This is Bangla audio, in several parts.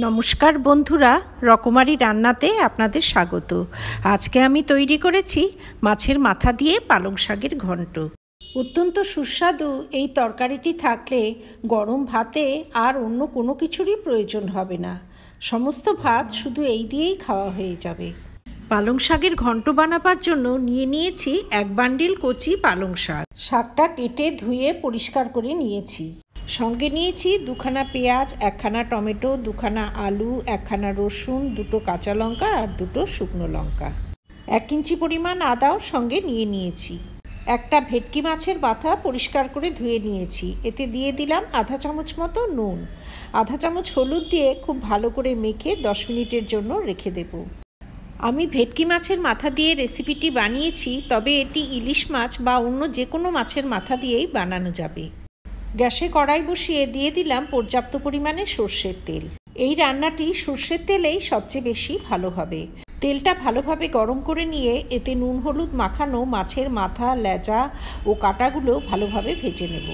নমস্কার বন্ধুরা, রকমারি রান্নাতে আপনাদের স্বাগত। আজকে আমি তৈরি করেছি মাছের মাথা দিয়ে পালং শাকের ঘন্ট। অত্যন্ত সুস্বাদু এই তরকারিটি থাকলে গরম ভাতে আর অন্য কোনো কিছুরই প্রয়োজন হবে না। সমস্ত ভাত শুধু এই দিয়েই খাওয়া হয়ে যাবে। পালং শাকের ঘন্ট বানাবার জন্য নিয়েছি এক বান্ডিল কচি পালং শাক। শাকটা কেটে ধুয়ে পরিষ্কার করে নিয়েছি। সঙ্গে নিয়েছি দুখানা পেঁয়াজ, একখানা টমেটো, দুখানা আলু, একখানা রসুন, দুটো কাঁচা লঙ্কা আর দুটো শুকনো লঙ্কা। 1 ইঞ্চি পরিমাণ আদাও সঙ্গে নিয়েছি। একটা ভেটকি মাছের মাথা পরিষ্কার করে ধুয়ে নিয়েছি। এতে দিয়ে দিলাম আধা চামচ মতো নুন, আধা চামচ হলুদ দিয়ে খুব ভালো করে মেখে 10 মিনিটের জন্য রেখে দেব। আমি ভেটকি মাছের মাথা দিয়ে রেসিপিটি বানিয়েছি, তবে এটি ইলিশ মাছ বা অন্য যে কোনো মাছের মাথা দিয়েই বানানো যাবে। গ্যাসে কড়াই বসিয়ে দিয়ে দিলাম পর্যাপ্ত পরিমাণে সর্ষের তেল। এই রান্নাটি সর্ষের তেলেই সবচেয়ে বেশি ভালো হবে। তেলটা ভালোভাবে গরম করে নিয়ে এতে নুন হলুদ মাখানো মাছের মাথা, লেজা ও কাঁটাগুলো ভালোভাবে ভেজে নেব।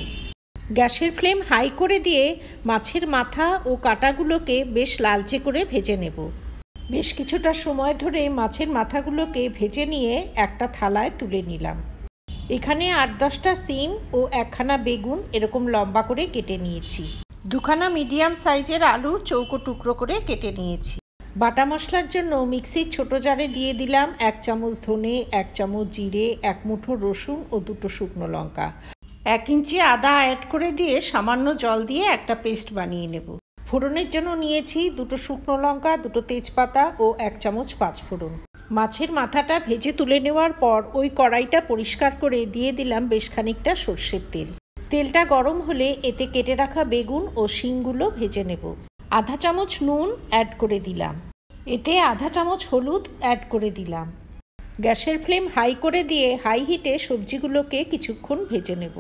গ্যাসের ফ্লেম হাই করে দিয়ে মাছের মাথা ও কাঁটাগুলোকে বেশ লালচে করে ভেজে নেব। বেশ কিছুটা সময় ধরে মাছের মাথাগুলোকে ভেজে নিয়ে একটা থালায় তুলে নিলাম। এখানে 8-10টা সিম ও একখানা বেগুন এরকম লম্বা করে কেটে নিয়েছি। দুখানা মিডিয়াম সাইজের আলু চৌকো টুকরো করে কেটে নিয়েছি। বাটা মশলার জন্য মিক্সির ছোটো জারে দিয়ে দিলাম 1 চামচ ধনে, 1 চামচ জিরে, 1 মুঠো রসুন ও 2টো শুকনো লঙ্কা। 1 ইঞ্চি আদা অ্যাড করে দিয়ে সামান্য জল দিয়ে একটা পেস্ট বানিয়ে নেব। ফোড়নের জন্য নিয়েছি 2টো শুকনো লঙ্কা, 2টো তেজপাতা ও 1 চামচ পাঁচফোড়ন। মাছের মাথাটা ভেজে তুলে নেওয়ার পর ওই কড়াইটা পরিষ্কার করে দিয়ে দিলাম বেশ খানিকটা সর্ষের তেল। তেলটা গরম হলে এতে কেটে রাখা বেগুন ও শিংগুলো ভেজে নেব। আধা চামচ নুন অ্যাড করে দিলাম। এতে আধা চামচ হলুদ অ্যাড করে দিলাম। গ্যাসের ফ্লেম হাই করে দিয়ে হাই হিটে সবজিগুলোকে কিছুক্ষণ ভেজে নেব।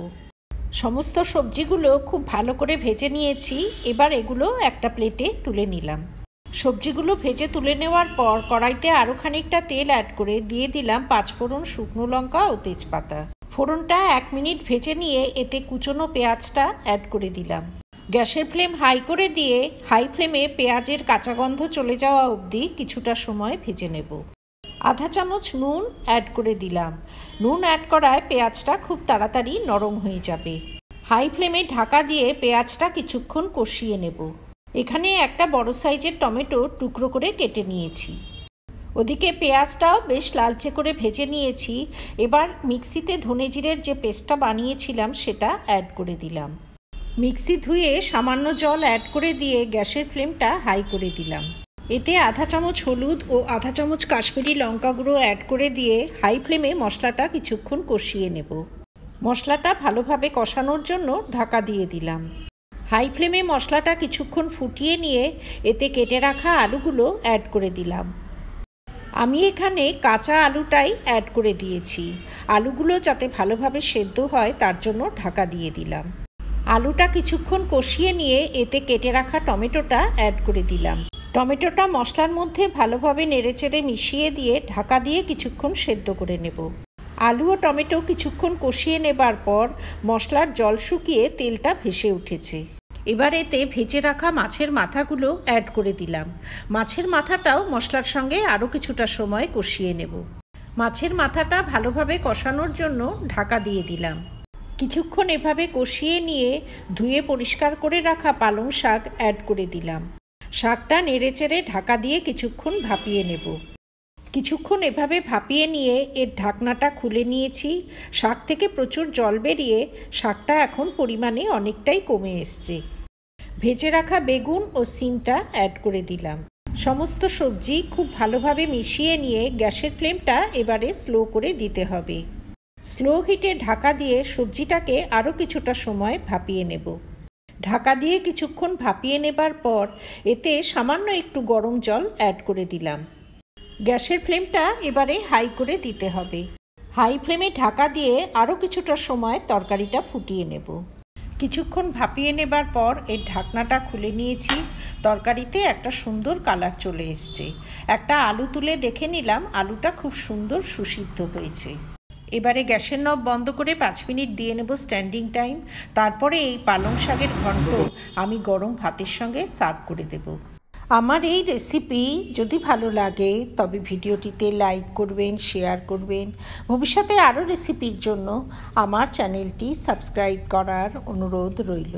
সমস্ত সবজিগুলো খুব ভালো করে ভেজে নিয়েছি। এবার এগুলো একটা প্লেটে তুলে নিলাম। সবজিগুলো ভেজে তুলে নেওয়ার পর কড়াইতে আরও খানিকটা তেল অ্যাড করে দিয়ে দিলাম পাঁচফোড়ন, শুকনো লঙ্কা ও তেজপাতা। ফোড়নটা 1 মিনিট ভেজে নিয়ে এতে কুচনো পেঁয়াজটা অ্যাড করে দিলাম। গ্যাসের ফ্লেম হাই করে দিয়ে হাই ফ্লেমে পেঁয়াজের কাঁচা গন্ধ চলে যাওয়া অবধি কিছুটা সময় ভেজে নেব। আধা চামচ নুন অ্যাড করে দিলাম। নুন অ্যাড করায় পেঁয়াজটা খুব তাড়াতাড়ি নরম হয়ে যাবে। হাই ফ্লেমে ঢাকা দিয়ে পেঁয়াজটা কিছুক্ষণ কষিয়ে নেব। এখানে একটা বড় সাইজের টমেটো টুকরো করে কেটে নিয়েছি। ওদিকে পেঁয়াজটাও বেশ লালচে করে ভেজে নিয়েছি। এবার মিক্সিতে ধনে জিরের যে পেস্টটা বানিয়েছিলাম সেটা অ্যাড করে দিলাম। মিক্সি ধুয়ে সামান্য জল অ্যাড করে দিয়ে গ্যাসের ফ্লেমটা হাই করে দিলাম। এতে আধা চামচ হলুদ ও আধা চামচ কাশ্মীরি লঙ্কা গুঁড়ো অ্যাড করে দিয়ে হাই ফ্লেমে মশলাটা কিছুক্ষণ কষিয়ে নেব। মশলাটা ভালোভাবে কষানোর জন্য ঢাকা দিয়ে দিলাম। হাই ফ্লেমে মশলাটা কিছুক্ষণ ফুটিয়ে নিয়ে এতে কেটে রাখা আলুগুলো অ্যাড করে দিলাম। আমি এখানে কাঁচা আলুটাই অ্যাড করে দিয়েছি। আলুগুলো যাতে ভালোভাবে সেদ্ধ হয় তার জন্য ঢাকা দিয়ে দিলাম। আলুটা কিছুক্ষণ কষিয়ে নিয়ে এতে কেটে রাখা টমেটোটা অ্যাড করে দিলাম। টমেটোটা মশলার মধ্যে ভালোভাবে নেড়েচেড়ে মিশিয়ে দিয়ে ঢাকা দিয়ে কিছুক্ষণ সেদ্ধ করে নেব। আলু ও টমেটো কিছুক্ষণ কষিয়ে নেবার পর মশলার জল শুকিয়ে তেলটা ভেসে উঠেছে। এবার এতে ভেজে রাখা মাছের মাথাগুলো অ্যাড করে দিলাম। মাছের মাথাটাও মশলার সঙ্গে আরও কিছুটা সময় কষিয়ে নেব। মাছের মাথাটা ভালোভাবে কষানোর জন্য ঢাকা দিয়ে দিলাম। কিছুক্ষণ এভাবে কষিয়ে নিয়ে ধুয়ে পরিষ্কার করে রাখা পালং শাক অ্যাড করে দিলাম। শাকটা নেড়েচেড়ে ঢাকা দিয়ে কিছুক্ষণ ভাপিয়ে নেব। কিছুক্ষণ এভাবে ভাপিয়ে নিয়ে এর ঢাকনাটা খুলে নিয়েছি। শাক থেকে প্রচুর জল বেরিয়ে শাকটা এখন পরিমাণে অনেকটাই কমে এসছে। ভেজে রাখা বেগুন ও সিমটা অ্যাড করে দিলাম। সমস্ত সবজি খুব ভালোভাবে মিশিয়ে নিয়ে গ্যাসের ফ্লেমটা এবারে স্লো করে দিতে হবে। স্লো হিটে ঢাকা দিয়ে সবজিটাকে আরও কিছুটা সময় ভাপিয়ে নেব। ঢাকা দিয়ে কিছুক্ষণ ভাপিয়ে নেবার পর এতে সামান্য একটু গরম জল অ্যাড করে দিলাম। গ্যাসের ফ্লেমটা এবারে হাই করে দিতে হবে। হাই ফ্লেমে ঢাকা দিয়ে আরও কিছুটা সময় তরকারিটা ফুটিয়ে নেব। কিছুক্ষণ ভাপিয়ে নেবার পর এর ঢাকনাটা খুলে নিয়েছি। তরকারিতে একটা সুন্দর কালার চলে এসছে। একটা আলু তুলে দেখে নিলাম, আলুটা খুব সুন্দর সুসিদ্ধ হয়েছে। এবারে গ্যাসের নব বন্ধ করে 5 মিনিট দিয়ে নেব স্ট্যান্ডিং টাইম। তারপরে এই পালং শাকের ঘন্ট আমি গরম ভাতের সঙ্গে সার্ভ করে দেব। আমার এই রেসিপি যদি ভালো লাগে তবে ভিডিওটিতে লাইক করবেন, শেয়ার করবেন। ভবিষ্যতে আরও রেসিপির জন্য আমার চ্যানেলটি সাবস্ক্রাইব করার অনুরোধ রইল।